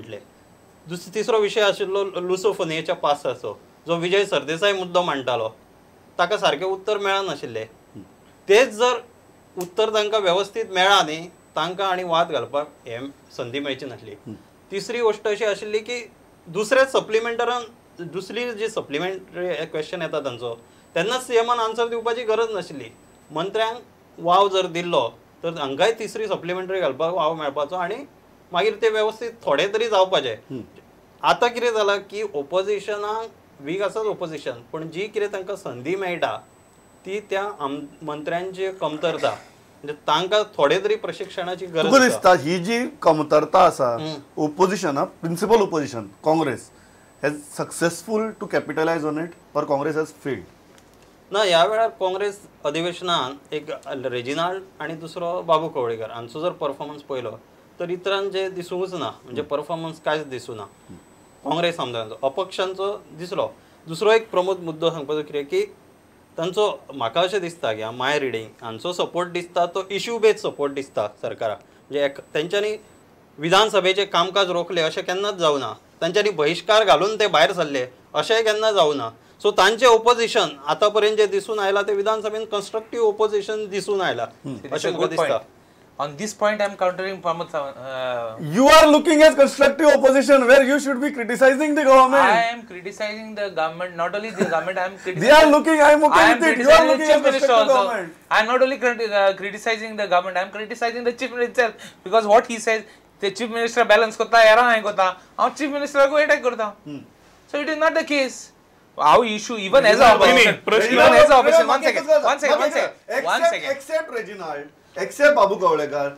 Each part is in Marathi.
म्हटले. तिसरो विशय आशिल्लो लुसोफोनियाच्या पासाचो, जो विजय सरदेसाय मुद्दो मांडटालो, ताका सारकें उत्तर मेळनाशिल्लें. तेच जर उत्तर तांकां वेवस्थीत मेळ्ळा न्ही, तांकां आनी वाद घालपाक हे संदी मेळची नासली. तिसरी गोष्ट अशी आशिल्ली की दुसऱ्या सप्लिमेंटरान दुसरी जी सप्लिमेंटरी क्वेश्चन येता तांचो, तेन्ना सीएमान आन्सर दिवपाची गरज नाशिल्ली. मंत्र्यांक वाव जर दिल्लो तर हांकांय तिसरी सप्लिमेंटरी घालपाक वाव मेळपाचो आनी मागीर ते वेवस्थीत थोडे तरी जावपाचे. आतां कितें जालां की ओपोजिशनाक वीक आसात ओपोजिशन, पण जी कितें तांकां संदी मेळटा ती त्या मंत्र्यांची कमतरता, म्हणजे तांकां थोडे तरी प्रशिक्षणाची गरज दिसता. ही जी कमतरता आसा opposition, principal opposition Congress has successful to capitalise on it or Congress has failed? ना, ह्या वेळार काँग्रेस अधिवेशनात एक रेजिनाल्ड आणि दुसरो बाबू कवळेकर हांचो जर परफॉर्मन्स पळयलो तर इतरांचे दिसूंकच ना, म्हणजे परफॉर्मन्स कांयच दिसूं ना काँग्रेस आमदारांचो. अपक्षांचो दिसलो. दुसरो एक प्रमुख मुद्दो सांगपाचो कितें की तांचो म्हाका अशें दिसता की माय रिडींग हांचो सपोर्ट दिसता तो इश्यू बेस्ड सपोर्ट दिसता सरकाराक. म्हणजे तेंच्यांनी विधानसभेचें कामकाज रोखलें अशें केन्नाच जावं ना, तांच्यांनी बहिष्कार घालून ते भायर सरले अशेंय केन्ना जावं ना. सो तांचे ओपोजिशन आतां पर्यंत जे दिसून आयलां ते विधानसभेन कन्स्ट्रक्टिव्ह ओपोजिशन दिसून आयलां अशें म्हाका दिसता. On this point, I am countering Pramod. You are looking at constructive opposition where you should be criticizing the government. I am criticizing the government, not only the government. I am criticizing. They are looking. I am okay with it. You are looking at constructive government. I am not only criticizing the government. I am criticizing the chief minister itself, because what he says, the chief minister balance kota, era nahi kota. Our chief minister ko attack karta. So it is not the case. How issue even as a opposition. Even as a opposition. One second. Except Reginald. Except Babu Kavlekar,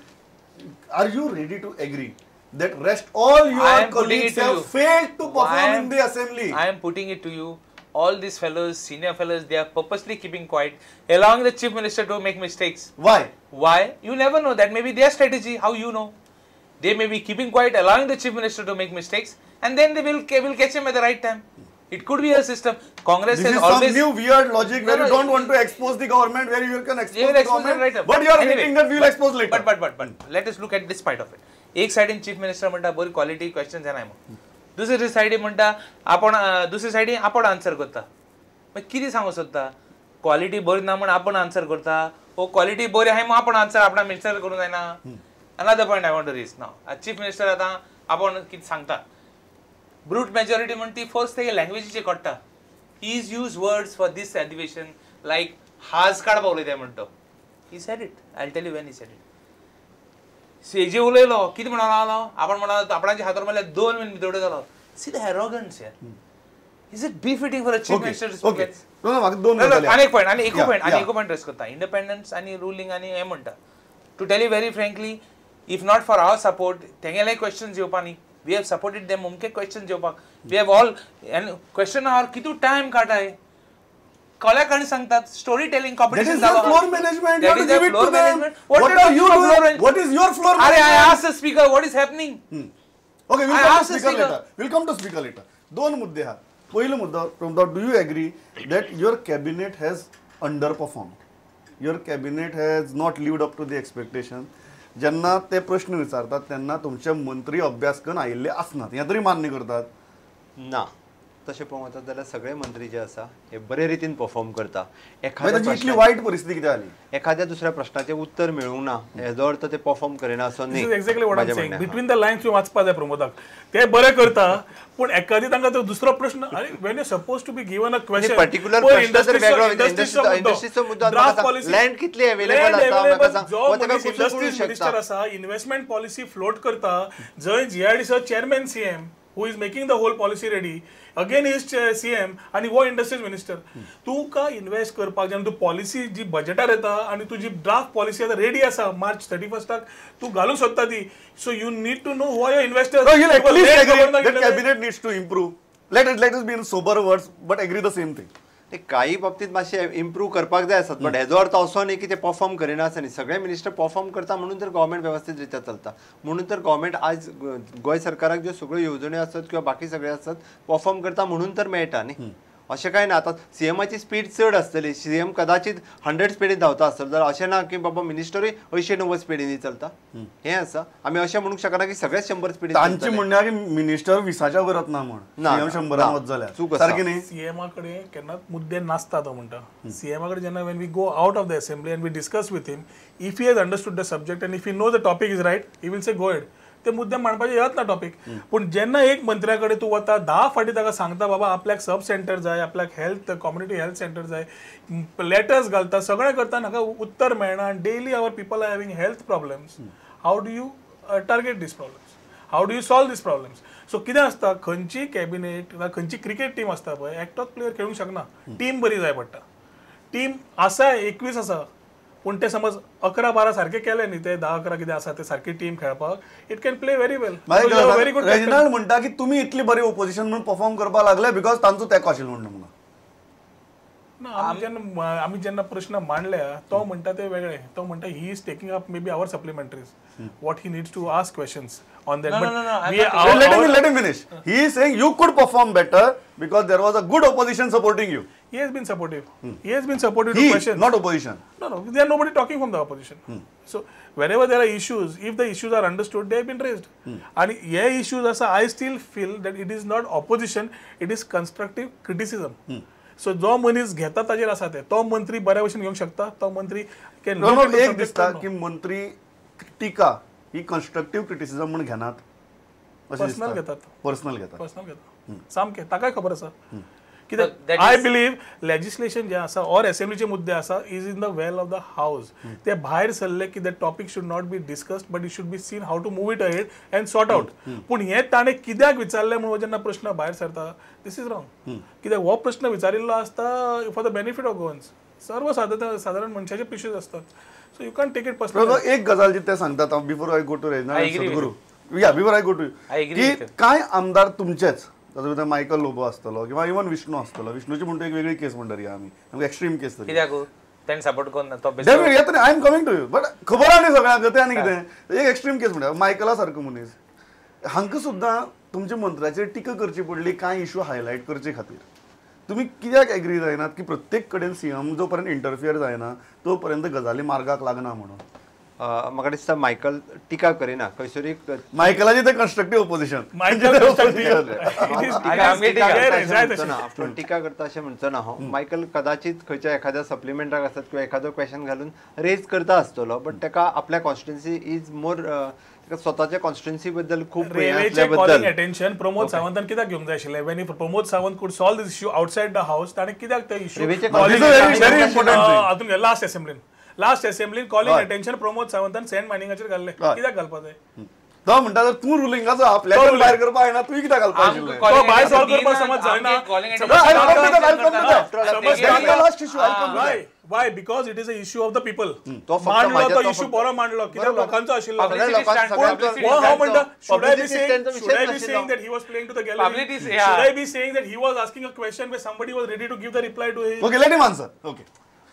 are you ready to agree that rest all your colleagues have failed to perform in the assembly? I am putting it to you. All these fellows, senior fellows, they are purposely keeping quiet, allowing the chief minister to make mistakes. Why? Why? You never know. That may be their strategy. How you know? They may be keeping quiet, allowing the chief minister to make mistakes, and then they will catch him at the right time. It could be a system. Congress has always... This is some new weird logic where you don't want to expose the government, where you can expose the government, right, but you are thinking that we will expose later. But let us look at this part of it. एक साइडीन chief minister म्हणटा बरी क्वालिटी क्वेश्चन्स येनाय मग. दुसरी साइडीन म्हणटा आपण दुसरी साइडीन आपण आन्सर करता. मग किती सांगू सोदता? क्वालिटी बरी ना म्हणून आपण आन्सर करता. ओ क्वालिटी बरी आहे मग आपण आन्सर आपणा मिनिस्टर करून जायना. Another point I want to raise now. Chief minister आता आपण किती सांगता? ब्रूट मेजॉरिटी म्हणती फर्स्ट ते लँग्वेजीचे कट्टा. He is use words for this अधिवेशन लाईक हाज काढ पावले ते म्हणतो. He said it. I will tell you when he said it. सेजे उलयलो किती म्हणालो आपण म्हणालो आपणाच्या हातार मारल्या 2 मिनिट भितर जालो. See the arrogance here. Is it befitting for a chief minister to speak? आणि एक पॉइंट रेस करता. इंडिपेंडन्स आणि रुलिंग आणि हे म्हणटा. To tell you very frankly, if not for our support तेंगेले क्वेश्चन्स येवपानी. We have supported them. उनके क्वेश्चन जेवपाक we have all and question our कितू टाइम काढाय कलाकारांनी सांगतात स्टोरी टेलिंग कॉम्पिटिशन झालं. Floor management. You have to give it to them. What are you doing? What is your floor management? I asked the speaker what is happening. Okay, we'll come to speaker later. We'll come to speaker later. दोन मुद्दे हा. पहिला मुद्दा, do you agree that your cabinet has underperformed? Your cabinet has not lived up to the expectation. जेन्ना ते प्रश्न विचारतात तेन्ना तुमचे मंत्री अभ्यास करून आयिल्ले आसनात हे तरी मान्य करतात? ना, तशें पळोवंक जाल्यार सगळे मंत्री जे आसा हे बरे रितीन परफॉर्म करता. इतली वायट परिस्थिती कित्याक जाली? एखाद्या दुसऱ्या प्रश्नाचे उत्तर मेळूंक ना हेजो अर्थ ते परफॉर्म करिना असो न्ही. Exactly what I am saying. Between the lines you वाचपा जाय प्रमोदाक. ते बरे करता पण एखादी तांकां तो दुसरो प्रश्न when you suppose to be given a question particular प्रश्न जर वेगळो इंडस्ट्रीचो मुद्दो लँड कितली अवेलेबल आसा म्हाका सांग. वो तेका क्वेश्चन करू शकता. आसा इन्व्हेस्टमेंट पॉलिसी फ्लोट करता जंय जीआयडीचो chairman CM who is making the whole policy ready again he is CM आणि वो इंडस्ट्रीज मिनिस्टर. तू का इन्वेस्ट करपाक जेन्ना तू पॉलिसी जी बजेटार येता आणि तुजी ड्राफ्ट पॉलिसी आता रेडी आसा मार्च 31 तू घालूंक सोदता ती. So you need to know who are your investors. The cabinet needs to improve. Let us be in sober words but agree the same thing. ते काही बाबतीत मातशे इम्प्रूव्ह करपाक जाय आसत बट हेजो अर्थ असो न्ही की ते परफॉर्म करिना आसा न्ही. सगळे मिनिस्टर परफॉर्म करता म्हणून तर गव्हर्मेंट व्यवस्थीत रित्या चलता. म्हणून तर गव्हर्मेंट आज गोंय सरकाराक ज्यो सगळ्यो येवजण्यो आसत किंवा बाकी सगळे आसत परफॉर्म करता म्हणून तर मेळटा न्ही. अशें कांय ना. आतां सीएमाची स्पीड चड आसतली, सीएम कदाचित 100 स्पीडीन धांवता आसतलो, जाल्यार अशें ना की बाबा मिनिस्टरूय 80-90 स्पीडीन चलता. हें आसा. आमी अशें म्हणूंक शकना की सगळेच 100 स्पीडीन. तांची म्हणणं की मिनिस्टर 20च्या वरत ना म्हण, सीएम 100 वच जाल्यार सारकी न्ही. सीएमा कडेन केन्नाच मुद्दे नासता तो म्हणटा. सीएमा कडेन जेन्ना when we go out of the assembly and we discuss with him, if he has understood the subject and if he know the topic is right, he will say go head. ते मुद्दे मांडपाचे येत ना टॉपिक. पूण जेन्ना एक मंत्र्या कडेन तूं वता 10 फाटी ताका सांगता बाबा आपल्याक सब सेंटर जाय, आपल्याक हेल्थ कम्युनिटी हेल्थ सेंटर जाय, लेटर्स घालता, सगळें करता, नाका उत्तर मेळना. Daily our people are having health problems. How do you target these problems? How do you solve these problems? So कितें आसता, खंयची कॅबिनेट ना खंयची क्रिकेट टीम आसता पळय, एकटोच प्लेयर खेळूंक शकना. टीम बरी जाय पडटा. टीम आसा 21 आसा, पूण ते समज 11-12 सारखे केले न्ही, ते 10-11 कितें आसा ते सारकी टीम खेळपाक, it can play very well. Very good. Reginald म्हणटा की तुमी इतली बरी ओपोजिशन म्हणून परफॉर्म करपाक लागले बिकॉज तांचो तेंको आशिल्लो म्हणून. आमी जेन्ना प्रश्न मांडल्या तो म्हणटा ते वेगळे. तो म्हणटा he is taking up may be our supplementaries, what he needs to ask questions on that. Let him finish. He is saying you could perform better because there was a good opposition supporting you. He has been supportive. He has been supportive to He, questions. not opposition. No, there are nobody talking from the opposition. So wherever there are issues, if the issues are understood, they have been raised. And ye issues asa, I still feel that it is not opposition, it is constructive criticism. So जो मनीस घेता ताजेर आसा ते, तो मंत्री बऱ्या भशेन घेवंक शकता. तो मंत्री कॅन एक दिसता की मंत्री टीका ही कन्स्ट्रक्टिव्ह क्रिटिसिजम म्हणून घेनात. पर्सनल घेतात. पर्सनल घेतात. पर्सनल घेतात सामकें. ताकाय खबर आसा कित्याक आय बिलीव लेजिस्लेशन जे आसा ऑर असेंब्लीचे मुद्दे आसा is in the well of the house. ते भायर सरले की the topic should not be discussed but it should be seen how to move it ahead and sort out. पूण हे ताणें कित्याक विचारले म्हणून जेन्ना प्रश्न भायर सरता, दिस इज रॉंग. कित्याक हो प्रश्न विचारिल्लो आसता for the benefit of Goans. सर्वसाधारण मनशाचे इश्यूज असतात. So you can take it personal. एक गजाल जी ते सांगतात before I go to Sadguru, before I go to की काय आमदार तुमचेच, तातूंत भितर मायकल लोबो आसतलो किंवा इवन विष्णू आसतलो. विष्णूची म्हणटा एक वेगळी केस म्हणटरी आमी एक्स्ट्रीम केस तरी कित्याक ताणें सपोर्ट करून तो I am coming to you but खबर आहा न्ही सगळ्यांक ते आनी कितें एक एक्स्ट्रीम केस म्हणटा मायकला सारको मनीस. हांकां सुद्दां तुमच्या मंत्र्याचेर टिका करची पडली कांय इश्यू हायलायट करचे खातीर. तुम्ही कित्याक एग्री जायनात की प्रत्येक कडेन सीएम जो पर्यंत इंटरफियर जायना तो पर्यंत गजाली मार्गाक लागना म्हणून? म्हाका दिसता मायकल टिका करिना खंयसरी. मायकलाची ते कन्स्ट्रक्टिव्ह ओपोजिशन. टिका करता अशें म्हणचो ना हांव. मायकल कदाचित खंयच्या एखाद्या सप्लिमेंटाक आसत किंवा एखादो क्वेश्चन घालून रेज करता आसतलो, बट ताका आपल्या कॉन्स्टिट्युएन्सी इज मोर स्वतःच्या कॉन्स्टिट्युएन्सी बद्दल खूप कॉलिंग अटेंशन प्रमोद सावंतान कित्याक घेवंक जाय आशिल्लें. Wien if Pramod Sawant could solve this issue outside the house, ताणें कित्याक ते इश्यू हातून लास्ट असेंब्लीन कॉलिंग अटेंशन प्रमोद सावंतान सँड मायनिंगाचेर घाल्लें. कित्याक घालपाक जाय? तो म्हणटा जर तूं रुलिंगाचो आपल्याक भायर करपाक जायना, तुवें कित्याक घालपाक आशिल्लें? तो भायर सॉल्व करपाक समज जायना. Why? Because it is a issue of the people. मांडलो तो इश्यू बरो मांडलो कित्याक लोकांचो आशिल्लो. Should I be saying that he was playing to the gallery? Should I be saying that he was asking a question where somebody was ready to give the reply to him? Okay, let him answer. Okay.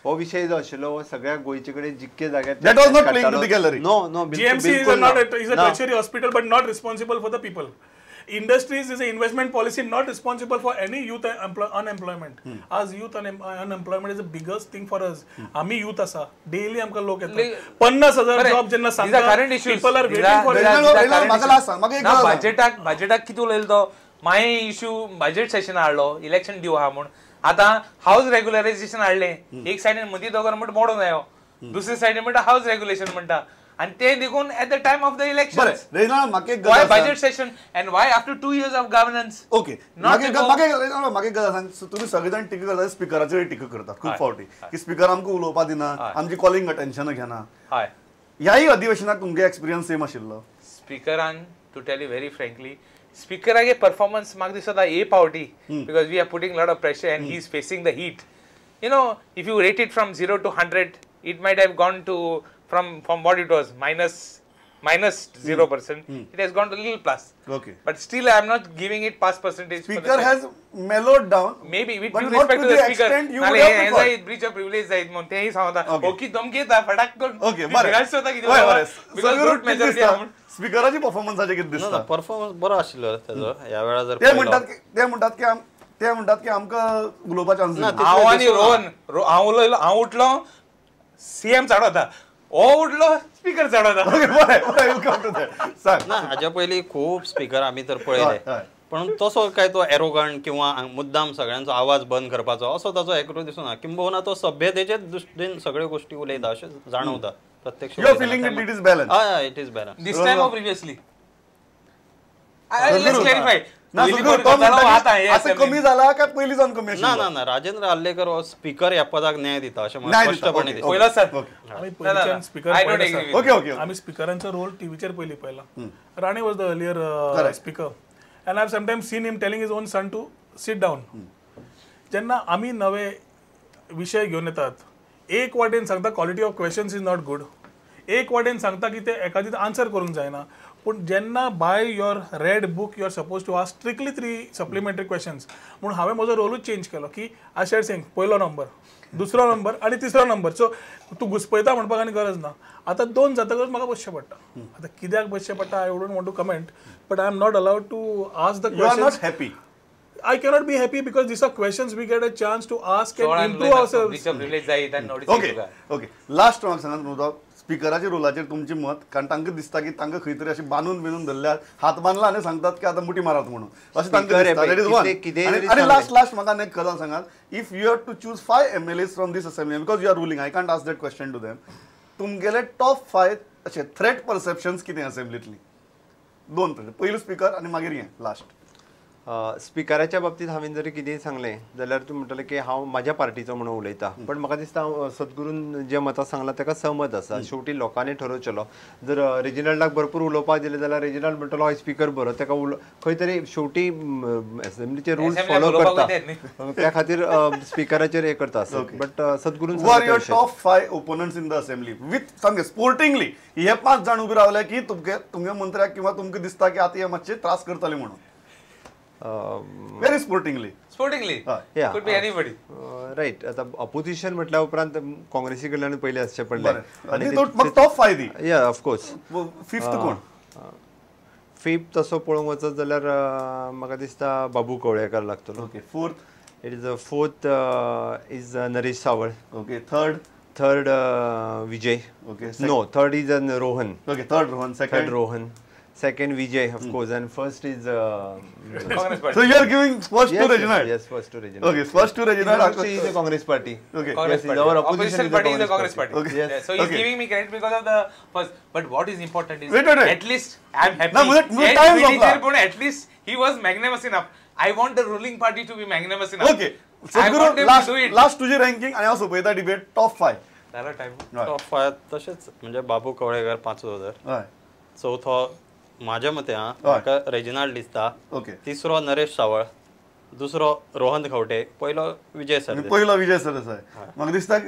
हो विषय जो आशिल्लो सगळ्या गोंयचे कडेन जितके जाग्यार that was not playing to the gallery. No, GMC is not is a tertiary hospital but not responsible for the people. Industries is an investment policy not responsible for any youth unemployment. As youth unemployment is the biggest thing for us. आम्ही youth आसा daily आमकां लोक येतात 50,000 जॉब जेन्ना सांगता people are waiting for it. बजेटाक कितें उलयलो तो माय इश्यू बजेट सेशन हाडलो इलेक्शन दिवं हा म्हूण. आतां हाऊस रेग्युलरायझेशन हाडलें. एक सायडीन मदीं तो गव्हर्नमेंट मोडून जायो, दुसरे सायडीन म्हणटा हाऊस रेग्युलेशन म्हणटा. And they देखून at the time of the elections. Why budget session and why after 2 years of governance? Okay. मागे गजाल सांग. तुम्ही सगळे जाण टिका करता स्पीकराचेर टिका करतात खूप फावटी की स्पीकर आमकां उलोवपाक दिना, आमची कॉलिंग अटेंशन घेना. ह्याय अधिवेशनाक तुमगे एक्सपिरियन्स सेम आशिल्लो? स्पीकरान to tell you very frankly स्पीकरागे परफॉर्मन्स म्हाका दिसता ए पावटी because we are putting lot of pressure and he is facing the heat. You know, if you rate it from 0 to 100, it might have gone to from what it was minus 0%. It has gone to a little plus. Okay. But still, I am not giving it pass percentage. Speaker has mellowed down. Maybe with but due respect to the speaker. You would have preferred. Breach of privilege जायत म्हणून तेही सांगता. ओके तुमगे ता फटाक करून. Okay, बरें. Because brute majority आहे. स्पीकराची परफॉर्मन्साचे कितें दिसता? परफॉर्मन्स बरो आशिल्लो त्याचो ह्या वेळा जर ते म्हणतात की ते म्हणटात की आमकां उलोवपा चान्स ना, हांव आनी हांव उलयलो, हांव उठलो सीएम चडवता, हो उठलो स्पीकर चडवता. सांग ना हाच्या पयलीं खूब स्पीकर आमी तर हय, पळयले, हय. पण तसो काय तो एरोगंट किंवा मुद्दाम सगळ्यांचो आवाज बंद करपाचो असो ताचो हेतू दिसूना. किंबहुना तो सभ्यतेचे दृश्टीन सगळ्यो गोष्टी उलयता अशें जाणवता प्रत्यक्ष. You are feeling it is balance. हय, it is balance. This time of previously let's clarify. आता कमी झाला काय पयलीं जावन कमी ना ना ना, राजेंद्र आल्लेकर हो स्पीकर ह्या पदाक न्याय दिता अशें न्याय म्हाका दिता, स्पश्टपणे ओके, दिसता. पहिला सर आम्ही पयलींच्यान स्पीकर I don't पळयला agree sir. with okay okay आम्ही स्पीकरांचा रोल टीव्हीचेर पयलीं पळयला. Rane was the earlier speaker and I have sometimes seen him telling his own son to sit down. जेन्ना आमी नवे विशय घेवन येतात, एक वाटेन सांगता quality of questions is not good, एक वाटेन सांगता की ते एखादी आन्सर करूंक जायना. पूण जेन्ना by your red book you are suppose to ask strictly 3 supplementary questions, म्हणून हांवें म्हजो रोलूच चेंज केलो की आय शेड सेंग पयलो नंबर, दुसरो नंबर आनी तिसरो नंबर. सो तूं घुस्पयता म्हणपाक आनी गरज ना. आतां 2 जातकच म्हाका बसचें पडटा. आतां कित्याक बसचें पडटा I wouldn't want to comment, but I am not allowed to ask the you are questions. Not happy. I cannot be happy because these are questions we get a chance to ask and improve ourselves. Okay okay last म्हाका सांगात न्हू स्पिकराच्या रोलाचेर तुमचें मत, कारण तांकां दिसता की तांकां खंय तरी अशें बांदून बिनून धरल्यार हात बांदला आनी सांगतात की आतां मुठी मारात म्हणून अशें तांकां दिसता. That is one. आनी लास्ट म्हाका एक गजाल सांगात, if you have to choose 5 MLAs from these assembly because you are ruling, I can't ask that question to them, तुमगेले टॉप 5 अशे थ्रेट परसेप्शन्स कितें असेंब्लीतली? 2 पयलो स्पीकर आनी मागीर हें लास्ट. स्पिकराच्या बाबतीत हांवें जरी कितेंय सांगलें जाल्यार तूं म्हणटलें की हांव म्हाज्या पार्टीचो म्हणून उलयतां, पण म्हाका दिसता हांव सद्गुरून जें मतां सांगलां ताका सहमत आसा. शेवटी लोकांनी ठरोवचेलो. जर रेजिनल्डाक भरपूर उलोवपाक दिलें जाल्यार रेजिनल्ड म्हणटलो हय स्पीकर बरो, ताका खंय तरी शेवटी असेंब्लीचे रुल्स फॉलो करता, त्या खातीर स्पिकराचेर हें करता. बट सद्गुरून Who are your top 5 opponents in the assembly? With सांगे स्पोर्टिंगली हे 5 जाण उबे रावले की तुमगे मंत्र्याक किंवा तुमकां दिसता की आतां हे मातशे त्रास करतले म्हणून. Very sportingly could be anybody. Right. आतां अपोजिशन म्हटल्या उपरांत काँग्रेसी कडल्यान पयलें आसचें पडलें. आनी म्हाका टॉप 5 दी. या ऑफकोर्स. फिफ्थ कोण? फिफ्थ तसो पळोवंक वचत जाल्यार म्हाका दिसता बाबू कवळेकर लागतलो. Okay. Fourth? It is fourth is Naresh Sawal. Okay. Third Vijay. Okay. No, third is Rohan. Okay. Third Rohan. Third Rohan. Second Vijay, of course, and first is Congress party. So you are giving first to Reginald. Yes, first to Reginald. Okay, first to Reginald. Actually, is the Congress party. Okay. Congress Yes, party. our Opposition party is the Congress party. Okay. Yes. So he's Okay. giving me credit because of the first. But what is important is Wait. at least I'm happy. No, Yes, time Vijay is up. Sir, at least he was magnanimous enough. I want the ruling party to be magnanimous enough. Okay. I Sadhguru, want them to do it. last तुझी रँकिंग आणि हांव सोपयता debate top 5. Hello, time. Top 5 तशेंच म्हणजे बाबू कवळेकर 5 जर. हय. चौथो माझ्या मते म्हाका रेजिनाल्ड दिसता. ओके. तिसरो नरेश सावळ, दुसरो रोहन खवटे, पयलो विजय सरदेसाय. पहिलो विजय सरदेसाय. म्हाका दिसता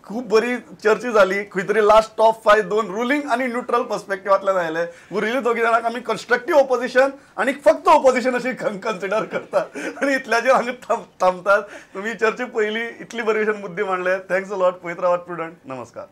खूप बरी चर्चा झाली. खंय तरी लास्ट टॉप 5 2 रुलिंग आणि न्यूट्रल पर्स्पेक्टिव्हांतल्यान आयले. उरिल्ले दोगी जाणांक आमी कन्स्ट्रक्टिव्ह ऑपोजिशन आणि फक्त ऑपोजिशन अशी कन्सिडर करतात आणि इतल्याचेर हांगा थांबतात. तुम्ही चर्चे पयली इतली बरी मुद्दे मांडले. Thanks a lot. पळयत रावात प्रुडंट. नमस्कार.